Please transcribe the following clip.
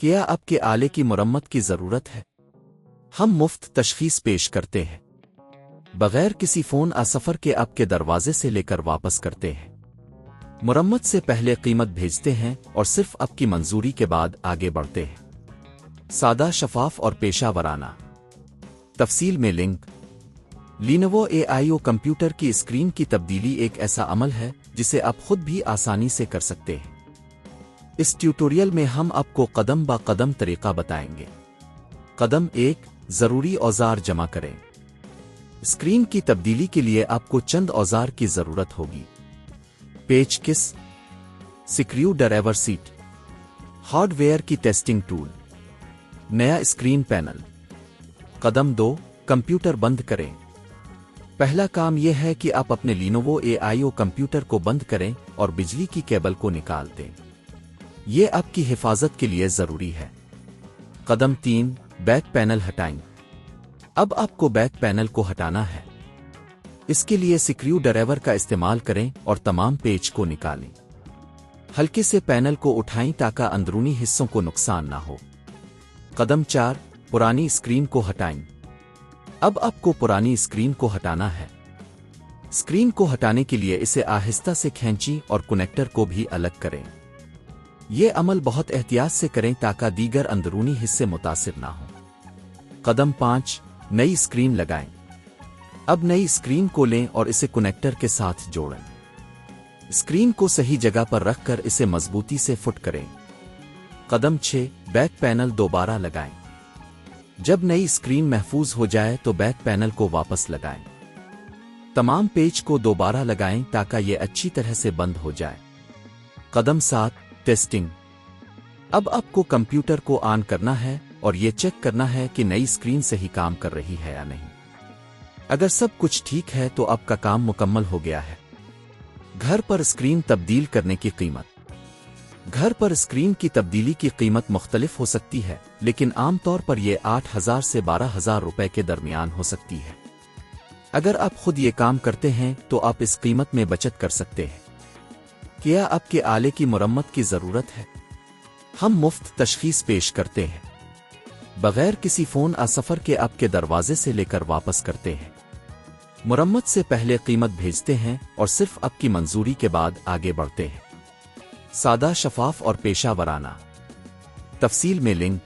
کیا آپ کے آلے کی مرمت کی ضرورت ہے؟ ہم مفت تشخیص پیش کرتے ہیں، بغیر کسی فون سفر کے آپ کے دروازے سے لے کر واپس کرتے ہیں۔ مرمت سے پہلے قیمت بھیجتے ہیں اور صرف آپ کی منظوری کے بعد آگے بڑھتے ہیں۔ سادہ، شفاف اور پیشہ ورانہ۔ تفصیل میں لنک۔ Lenovo AIO کمپیوٹر کی اسکرین کی تبدیلی ایک ایسا عمل ہے جسے آپ خود بھی آسانی سے کر سکتے ہیں۔ اس ٹیوٹوریل میں ہم آپ کو قدم با قدم طریقہ بتائیں گے۔ قدم 1، ضروری اوزار جمع کریں۔ اسکرین کی تبدیلی کے لیے آپ کو چند اوزار کی ضرورت ہوگی۔ پیچ کس، screwdriver set, hardware کی ٹیسٹنگ ٹول، نیا اسکرین پینل۔ قدم 2، کمپیوٹر بند کریں۔ پہلا کام یہ ہے کہ آپ اپنے Lenovo AIO کمپیوٹر کو بند کریں اور بجلی کی کیبل کو نکال دیں۔ یہ آپ کی حفاظت کے لیے ضروری ہے۔ قدم 3، بیک پینل ہٹائیں۔ اب آپ کو بیک پینل کو ہٹانا ہے۔ اس کے لیے سکریو ڈرائیور کا استعمال کریں اور تمام پیچ کو نکالیں۔ ہلکے سے پینل کو اٹھائیں تاکہ اندرونی حصوں کو نقصان نہ ہو۔ قدم 4، پرانی اسکرین کو ہٹائیں۔ اب آپ کو پرانی اسکرین کو ہٹانا ہے۔ اسکرین کو ہٹانے کے لیے اسے آہستہ سے کھینچیں اور کنیکٹر کو بھی الگ کریں۔ یہ عمل بہت احتیاط سے کریں تاکہ دیگر اندرونی حصے متاثر نہ ہوں۔ قدم 5، نئی اسکرین لگائیں۔ اب نئی اسکرین کو لیں اور اسے کنیکٹر کے ساتھ جوڑیں۔ اسکرین کو صحیح جگہ پر رکھ کر اسے مضبوطی سے فٹ کریں۔ قدم 6، بیک پینل دوبارہ لگائیں۔ جب نئی اسکرین محفوظ ہو جائے تو بیک پینل کو واپس لگائیں۔ تمام پیچ کو دوبارہ لگائیں تاکہ یہ اچھی طرح سے بند ہو جائے۔ قدم 7، ٹیسٹنگ۔ اب آپ کو کمپیوٹر کو آن کرنا ہے اور یہ چیک کرنا ہے کہ نئی اسکرین صحیح کام کر رہی ہے یا نہیں۔ اگر سب کچھ ٹھیک ہے تو آپ کا کام مکمل ہو گیا ہے۔ گھر پر اسکرین تبدیل کرنے کی قیمت۔ گھر پر اسکرین کی تبدیلی کی قیمت مختلف ہو سکتی ہے، لیکن عام طور پر یہ 8,000 سے 12,000 روپے کے درمیان ہو سکتی ہے۔ اگر آپ خود یہ کام کرتے ہیں تو آپ اس قیمت میں بچت کر سکتے ہیں۔ کیا آپ کے آلے کی مرمت کی ضرورت ہے؟ ہم مفت تشخیص پیش کرتے ہیں، بغیر کسی فون سفر کے آپ کے دروازے سے لے کر واپس کرتے ہیں۔ مرمت سے پہلے قیمت بھیجتے ہیں اور صرف آپ کی منظوری کے بعد آگے بڑھتے ہیں۔ سادہ، شفاف اور پیشہ ورانہ۔ تفصیل میں لنک۔